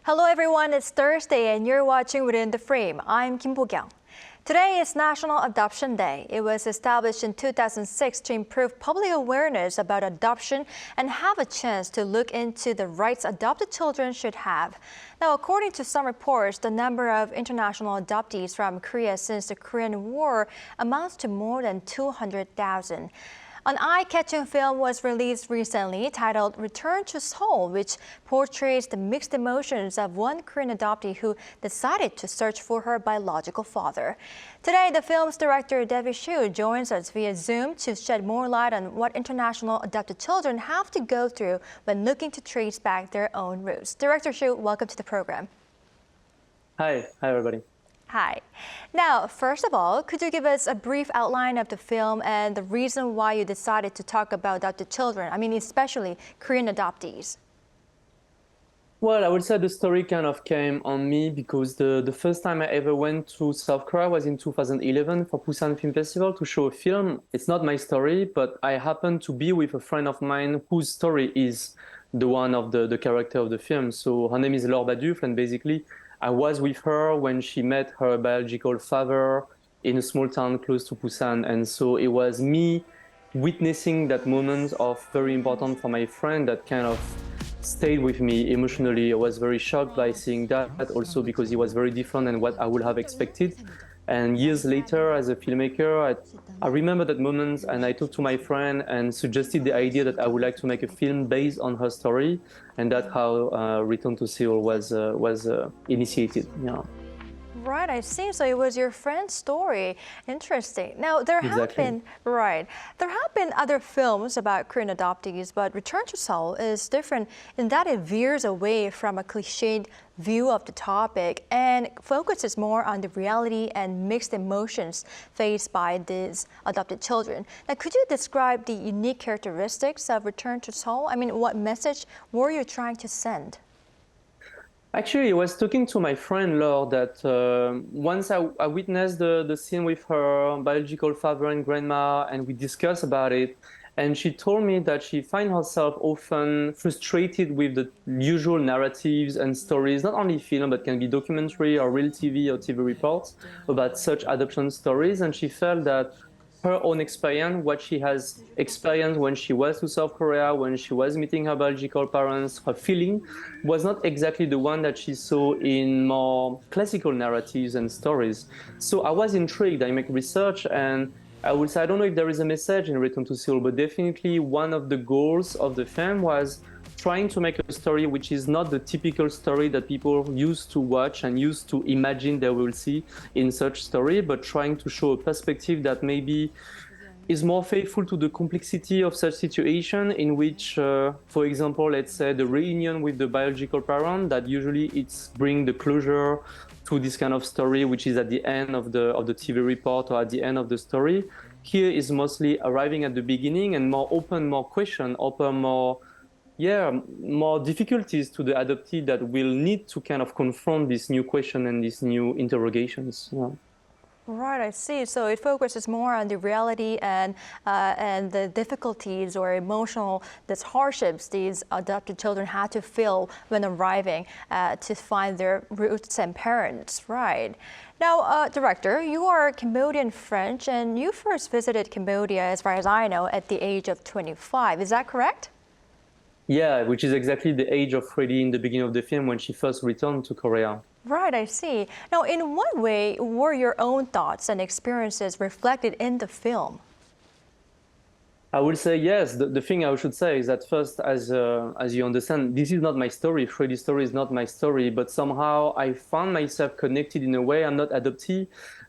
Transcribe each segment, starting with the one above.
Hello everyone, it's Thursday and you're watching Within the Frame. I'm Kim Bo-kyung. Today is National Adoption Day. It was established in 2006 to improve public awareness about adoption and have a chance to look into the rights adopted children should have. Now, according to some reports, the number of international adoptees from Korea since the Korean War amounts to more than 200,000. An eye-catching film was released recently titled Return to Seoul, which portrays the mixed emotions of one Korean adoptee who decided to search for her biological father. Today, the film's director, Davy Chou, joins us via Zoom to shed more light on what international adopted children have to go through when looking to trace back their own roots. Director Chou, welcome to the program. Hi everybody. Hi. Now, first of all, could you give us a brief outline of the film and the reason why you decided to talk about adopted children? I mean, especially Korean adoptees. Well, I would say the story kind of came on me because the first time I ever went to South Korea was in 2011 for Busan Film Festival to show a film. It's not my story, but I happened to be with a friend of mine whose story is the one of the character of the film. So her name is Adoptive, and basically I was with her when she met her biological father in a small town close to Busan. And so it was me witnessing that moment of very important for my friend that kind of stayed with me emotionally. I was very shocked by seeing that, also because he was very different than what I would have expected. And years later, as a filmmaker, I remember that moment and I talked to my friend and suggested the idea that I would like to make a film based on her story. And that's how Return to Seoul was initiated. Yeah. Right, I see. So it was your friend's story. Interesting. Now, there have been other films about Korean adoptees, but Return to Seoul is different in that it veers away from a cliched view of the topic and focuses more on the reality and mixed emotions faced by these adopted children. Now, could you describe the unique characteristics of Return to Seoul? I mean, what message were you trying to send? Actually, I was talking to my friend Laure that once I witnessed the scene with her biological father and grandma, and we discussed about it. And she told me that she finds herself often frustrated with the usual narratives and stories, not only film, but can be documentary or real TV or TV reports about such adoption stories. And she felt that her own experience, what she has experienced when she was to South Korea, when she was meeting her biological parents, her feeling was not exactly the one that she saw in more classical narratives and stories. So I was intrigued. I make research, and I would say, I don't know if there is a message in Return to Seoul, but definitely one of the goals of the film was trying to make a story which is not the typical story that people used to watch and used to imagine they will see in such story, but trying to show a perspective that maybe is more faithful to the complexity of such situation in which, for example, let's say the reunion with the biological parent, that usually it's bring the closure to this kind of story, which is at the end of the TV report or at the end of the story. Here is mostly arriving at the beginning and more open, more question, open, more difficulties to the adoptee that will need to kind of confront this new question and these new interrogations. Yeah. Right, I see. So it focuses more on the reality and the difficulties or emotional hardships these adopted children had to feel when arriving to find their roots and parents. Right. Now, Director, you are Cambodian French, and you first visited Cambodia, as far as I know, at the age of 25. Is that correct? Yeah, which is exactly the age of Freddie in the beginning of the film when she first returned to Korea. Right, I see. Now, in what way were your own thoughts and experiences reflected in the film? I would say yes. The thing I should say is that first, as you understand, this is not my story. Freddie's story is not my story, but somehow I found myself connected in a way. I'm not adoptee,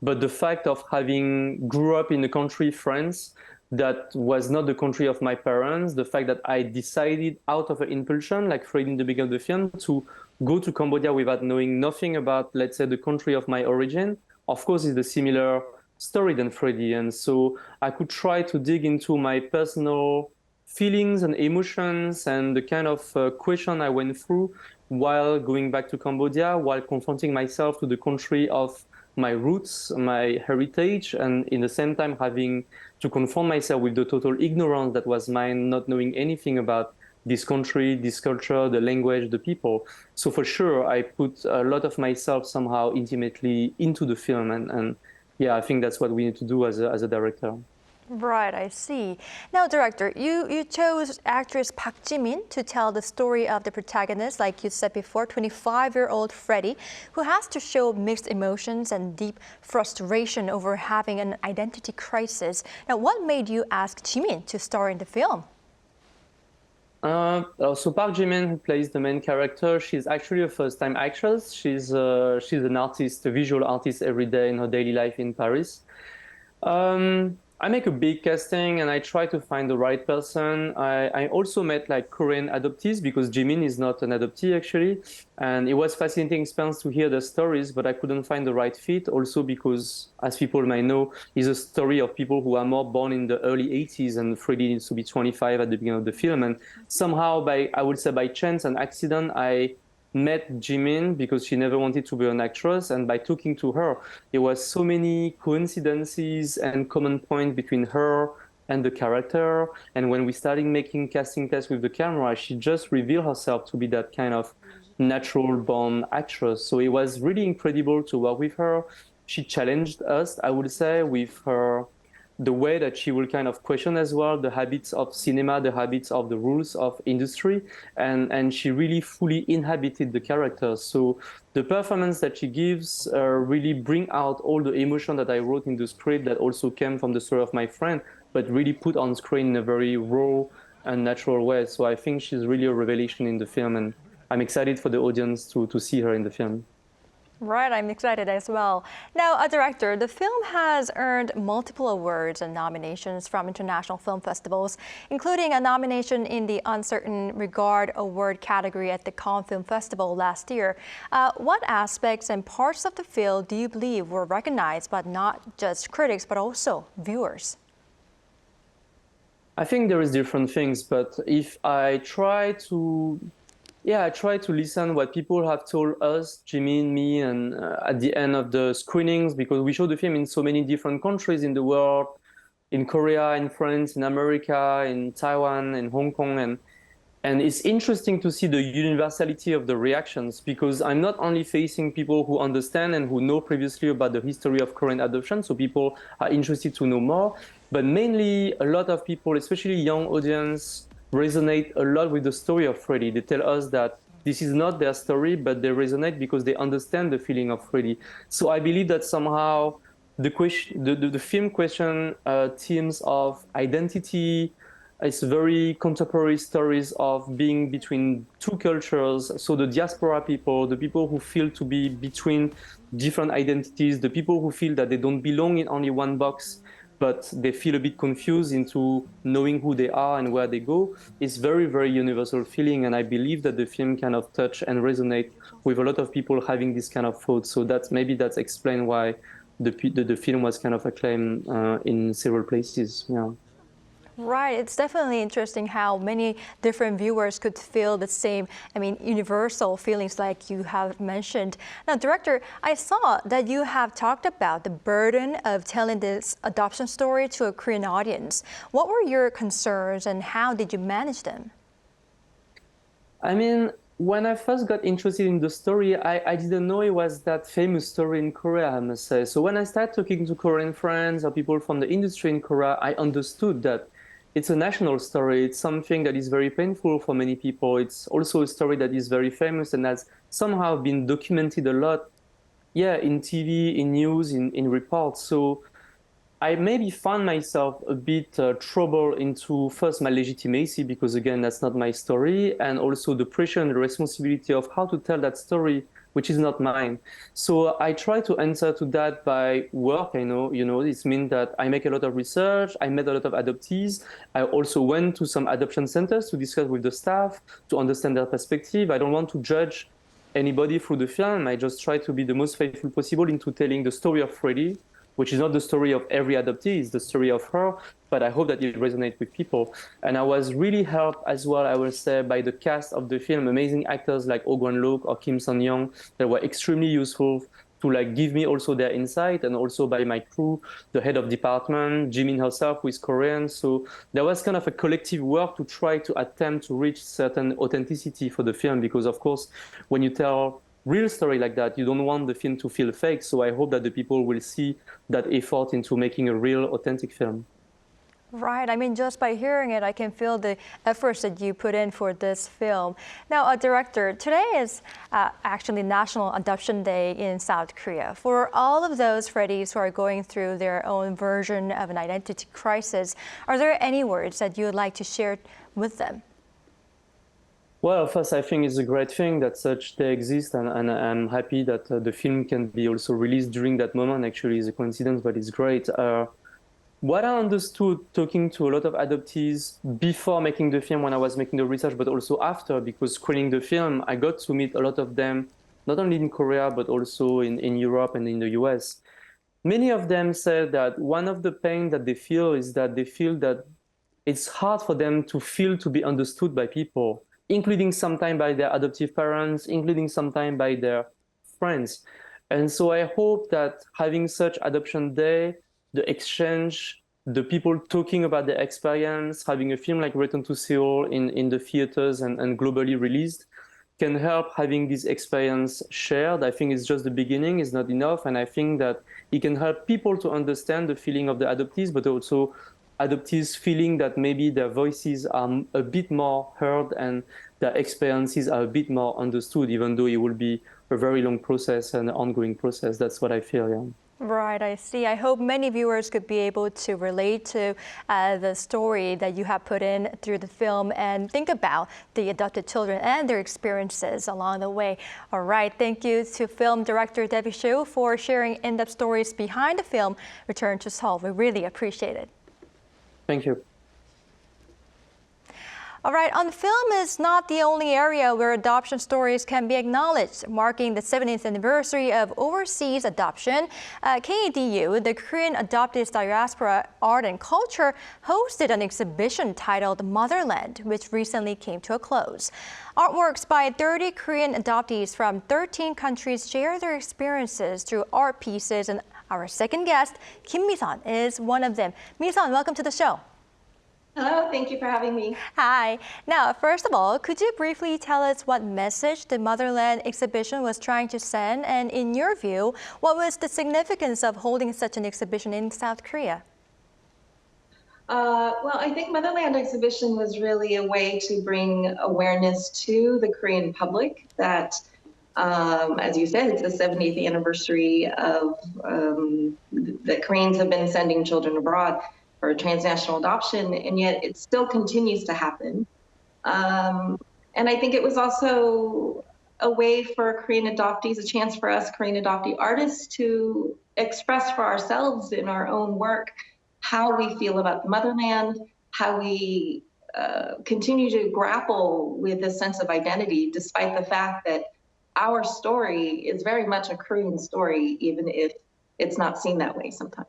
but the fact of having grew up in a country, France, that was not the country of my parents, the fact that I decided out of an impulsion, like Freddie in the beginning of the film, to go to Cambodia without knowing nothing about, let's say, the country of my origin, of course, is a similar story than Freddie. And so I could try to dig into my personal feelings and emotions and the kind of question I went through while going back to Cambodia, while confronting myself to the country of my roots, my heritage, and in the same time having to confront myself with the total ignorance that was mine, not knowing anything about this country, this culture, the language, the people. So for sure, I put a lot of myself somehow intimately into the film. And yeah, I think that's what we need to do as a director. Right, I see. Now, director, you chose actress Park Ji-min to tell the story of the protagonist, like you said before, 25-year-old Freddie, who has to show mixed emotions and deep frustration over having an identity crisis. Now, what made you ask Ji-min to star in the film? So Park Ji-min, who plays the main character, she's actually a first-time actress. She's an artist, a visual artist every day in her daily life in Paris. I make a big casting and I try to find the right person. I also met like Korean adoptees because Jimin is not an adoptee actually. And it was fascinating experience to hear the stories, but I couldn't find the right fit also because, as people might know, it's a story of people who are more born in the early 80s and Freddie needs to be 25 at the beginning of the film. And somehow I would say by chance and accident, I met Jimin because she never wanted to be an actress, and by talking to her, there was so many coincidences and common points between her and the character. And when we started making casting tests with the camera, she just revealed herself to be that kind of natural born actress. So it was really incredible to work with her. She challenged us, I would say, with her the way that she will kind of question as well the habits of cinema, the habits of the rules of industry, and she really fully inhabited the characters. So the performance that she gives really bring out all the emotion that I wrote in the script that also came from the story of my friend, but really put on screen in a very raw and natural way. So I think she's really a revelation in the film, and I'm excited for the audience to see her in the film. Right, I'm excited as well. Now, a director, the film has earned multiple awards and nominations from international film festivals, including a nomination in the Uncertain Regard Award category at the Cannes Film Festival last year. What aspects and parts of the film do you believe were recognized by not just critics, but also viewers? I think there is different things, but if I try to I try to listen what people have told us, Jimmy and me, and at the end of the screenings, because we show the film in so many different countries in the world, in Korea, in France, in America, in Taiwan, in Hong Kong, and it's interesting to see the universality of the reactions, because I'm not only facing people who understand and who know previously about the history of Korean adoption, so people are interested to know more, but mainly a lot of people, especially young audience, resonate a lot with the story of Freddie. They tell us that this is not their story, but they resonate because they understand the feeling of Freddie. So I believe that somehow the film question themes of identity. It's very contemporary stories of being between two cultures. So the diaspora people, the people who feel to be between different identities, the people who feel that they don't belong in only one box, but they feel a bit confused into knowing who they are and where they go. It's very, very universal feeling. And I believe that the film kind of touch and resonate with a lot of people having this kind of thoughts. So that's explained why the film was kind of acclaimed in several places. Yeah. Right, it's definitely interesting how many different viewers could feel the same, universal feelings like you have mentioned. Now, director, I saw that you have talked about the burden of telling this adoption story to a Korean audience. What were your concerns and how did you manage them? When I first got interested in the story, I didn't know it was that famous story in Korea, I must say. So when I started talking to Korean friends or people from the industry in Korea, I understood that it's a national story. It's something that is very painful for many people. It's also a story that is very famous and has somehow been documented a lot, in TV, in news, in reports. So I maybe found myself a bit troubled into first my legitimacy, because again, that's not my story, and also the pressure and the responsibility of how to tell that story, which is not mine. So I try to answer to that by work. This means that I make a lot of research. I met a lot of adoptees. I also went to some adoption centers to discuss with the staff, to understand their perspective. I don't want to judge anybody through the film. I just try to be the most faithful possible into telling the story of Freddie, which is not the story of every adoptee, it's the story of her, but I hope that it resonates with people. And I was really helped as well, I will say, by the cast of the film, amazing actors like Oh Gwon-look or Kim Sun-young that were extremely useful to like give me also their insight, and also by my crew, the head of department, Jimin herself, who is Korean. So there was kind of a collective work to try to attempt to reach certain authenticity for the film, because of course, when you tell real story like that, you don't want the film to feel fake. So I hope that the people will see that effort into making a real authentic film. Right. I mean, just by hearing it, I can feel the efforts that you put in for this film. Now, Director, today is actually National Adoption Day in South Korea. For all of those Freddies who are going through their own version of an identity crisis, are there any words that you would like to share with them? Well, first, I think it's a great thing that such day exists, and I'm happy that the film can be also released during that moment. Actually, it's a coincidence, but it's great. What I understood talking to a lot of adoptees before making the film, when I was making the research, but also after, because screening the film, I got to meet a lot of them, not only in Korea, but also in Europe and in the US. Many of them said that one of the pain that they feel is that they feel that it's hard for them to feel to be understood by people, including sometimes by their adoptive parents, including sometimes by their friends. And so I hope that having such Adoption Day, the exchange, the people talking about their experience, having a film like Return to Seoul in the theaters and globally released can help having this experience shared. I think it's just the beginning, it's not enough. And I think that it can help people to understand the feeling of the adoptees, but also adoptees feeling that maybe their voices are a bit more heard and their experiences are a bit more understood, even though it will be a very long process and an ongoing process. That's what I feel, yeah. Right, I see. I hope many viewers could be able to relate to the story that you have put in through the film and think about the adopted children and their experiences along the way. All right, thank you to film director Davy Chou for sharing in-depth stories behind the film Return to Seoul. We really appreciate it. Thank you. All right, on film is not the only area where adoption stories can be acknowledged. Marking the 70th anniversary of overseas adoption, KADU, the Korean Adoptees Diaspora Art and Culture, hosted an exhibition titled Motherland, which recently came to a close. Artworks by 30 Korean adoptees from 13 countries share their experiences through art pieces, and our second guest, Kim Mi-sun, is one of them. Mi-sun, welcome to the show. Hello, thank you for having me. Hi. Now, first of all, could you briefly tell us what message the Motherland exhibition was trying to send? And in your view, what was the significance of holding such an exhibition in South Korea? Well, I think Motherland exhibition was really a way to bring awareness to the Korean public that, as you said, it's the 70th anniversary of that Koreans have been sending children abroad for transnational adoption, and yet it still continues to happen. And I think it was also a way for Korean adoptees, a chance for us Korean adoptee artists to express for ourselves in our own work how we feel about the motherland, how we continue to grapple with a sense of identity, despite the fact that our story is very much a Korean story, even if it's not seen that way sometimes.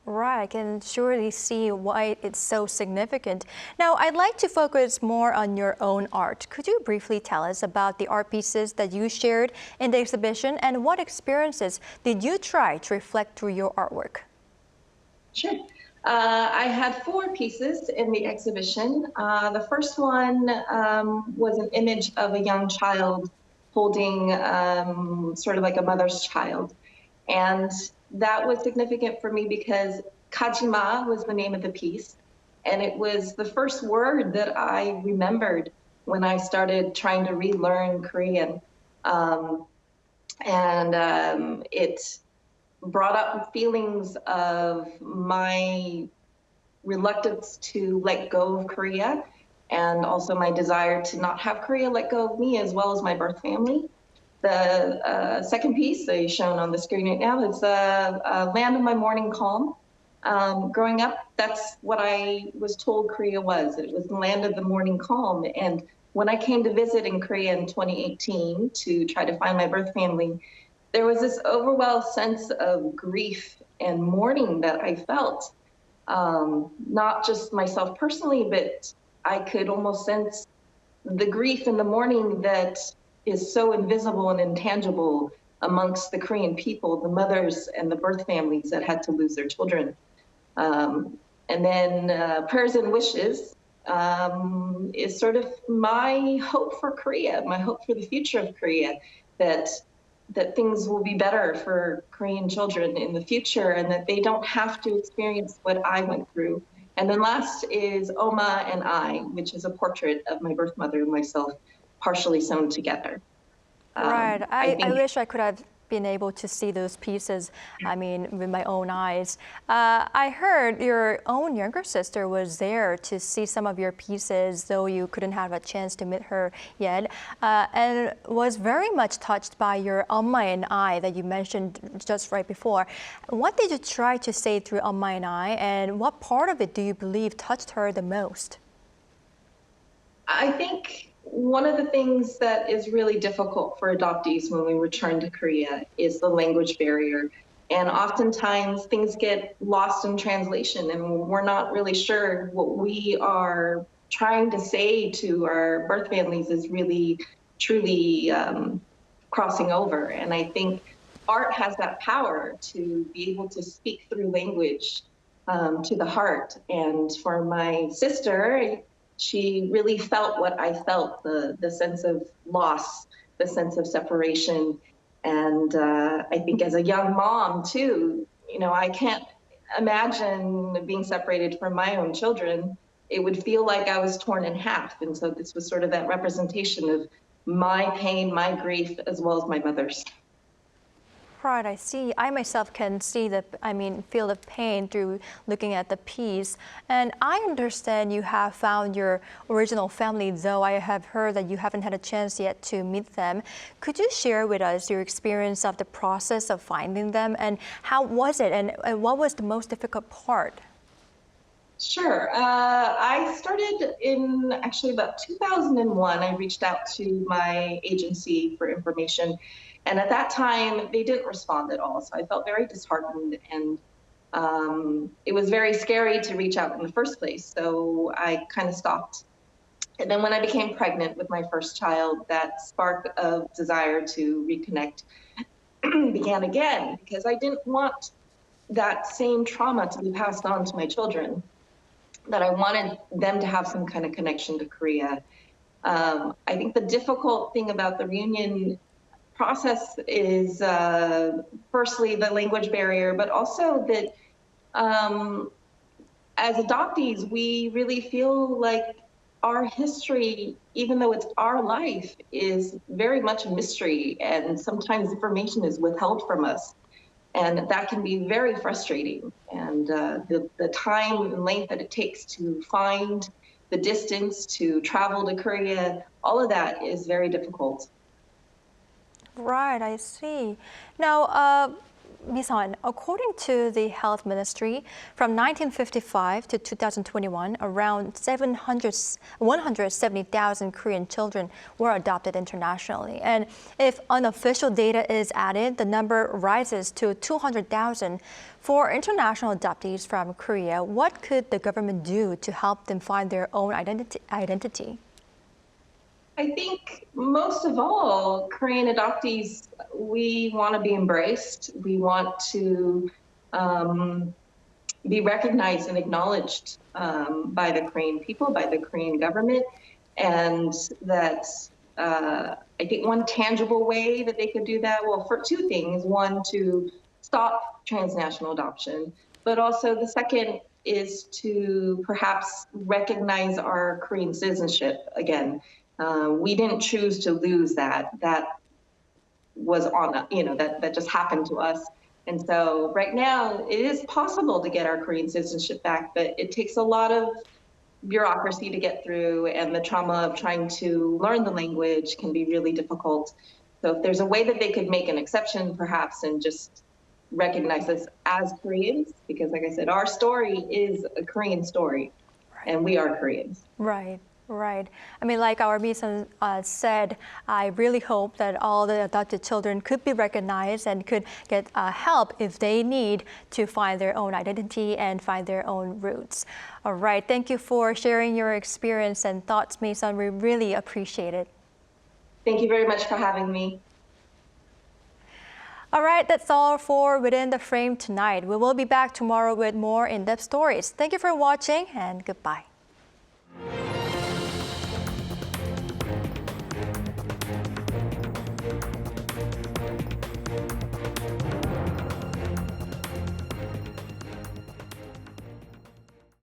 Right, I can surely see why it's so significant. Now, I'd like to focus more on your own art. Could you briefly tell us about the art pieces that you shared in the exhibition, and what experiences did you try to reflect through your artwork? Sure. I had 4 pieces in the exhibition. The first one was an image of a young child holding sort of like a mother's child. And that was significant for me because Kajima was the name of the piece. And it was the first word that I remembered when I started trying to relearn Korean. It brought up feelings of my reluctance to let go of Korea, and also my desire to not have Korea let go of me, as well as my birth family. The second piece that is shown on the screen right now is Land of My Morning Calm. Growing up, that's what I was told Korea was. It was the land of the morning calm. And when I came to visit in Korea in 2018 to try to find my birth family, there was this overwhelming sense of grief and mourning that I felt. Not just myself personally, but I could almost sense the grief and the mourning that is so invisible and intangible amongst the Korean people, the mothers and the birth families that had to lose their children. And then prayers and wishes is sort of my hope for Korea, my hope for the future of Korea, that things will be better for Korean children in the future and that they don't have to experience what I went through. And then last is Oma and I, which is a portrait of my birth mother and myself, partially sewn together. Right. I wish I could have been able to see those pieces, with my own eyes. I heard your own younger sister was there to see some of your pieces, though you couldn't have a chance to meet her yet, and was very much touched by your Amma and I that you mentioned just right before. What did you try to say through Amma and I, and what part of it do you believe touched her the most? I think one of the things that is really difficult for adoptees when we return to Korea is the language barrier. And oftentimes things get lost in translation and we're not really sure what we are trying to say to our birth families is really, truly crossing over. And I think art has that power to be able to speak through language to the heart. And for my sister, she really felt what I felt, the sense of loss, the sense of separation. And I think as a young mom too, I can't imagine being separated from my own children. It would feel like I was torn in half. And so this was sort of that representation of my pain, my grief, as well as my mother's. Right, I see. I myself can see feel the pain through looking at the piece. And I understand you have found your original family, though I have heard that you haven't had a chance yet to meet them. Could you share with us your experience of the process of finding them, and how was it, and what was the most difficult part? Sure. I started in actually about 2001. I reached out to my agency for information. And at that time, they didn't respond at all. So I felt very disheartened. And it was very scary to reach out in the first place. So I kind of stopped. And then when I became pregnant with my first child, that spark of desire to reconnect began again, because I didn't want that same trauma to be passed on to my children, that I wanted them to have some kind of connection to Korea. I think the difficult thing about the reunion process is firstly the language barrier, but also that as adoptees, we really feel like our history, even though it's our life, is very much a mystery, and sometimes information is withheld from us. And that can be very frustrating. And the time and length that it takes to find the distance to travel to Korea, all of that is very difficult. Right, I see. Now, Misan, according to the Health Ministry, from 1955 to 2021, around 170,000 Korean children were adopted internationally. And if unofficial data is added, the number rises to 200,000. For international adoptees from Korea, what could the government do to help them find their own identity? I think most of all, Korean adoptees, we want to be embraced. We want to be recognized and acknowledged by the Korean people, by the Korean government. And that I think one tangible way that they could do that, well, for two things. One, to stop transnational adoption, but also the second is to perhaps recognize our Korean citizenship again. We didn't choose to lose that. That was on, that just happened to us. And so right now it is possible to get our Korean citizenship back, but it takes a lot of bureaucracy to get through, and the trauma of trying to learn the language can be really difficult. So if there's a way that they could make an exception perhaps and just recognize us as Koreans, because like I said, our story is a Korean story, and we are Koreans. Right. Right. Like our Misan said, I really hope that all the adopted children could be recognized and could get help if they need to find their own identity and find their own roots. All right. Thank you for sharing your experience and thoughts, Misan. We really appreciate it. Thank you very much for having me. All right, that's all for Within the Frame tonight. We will be back tomorrow with more in-depth stories. Thank you for watching and goodbye.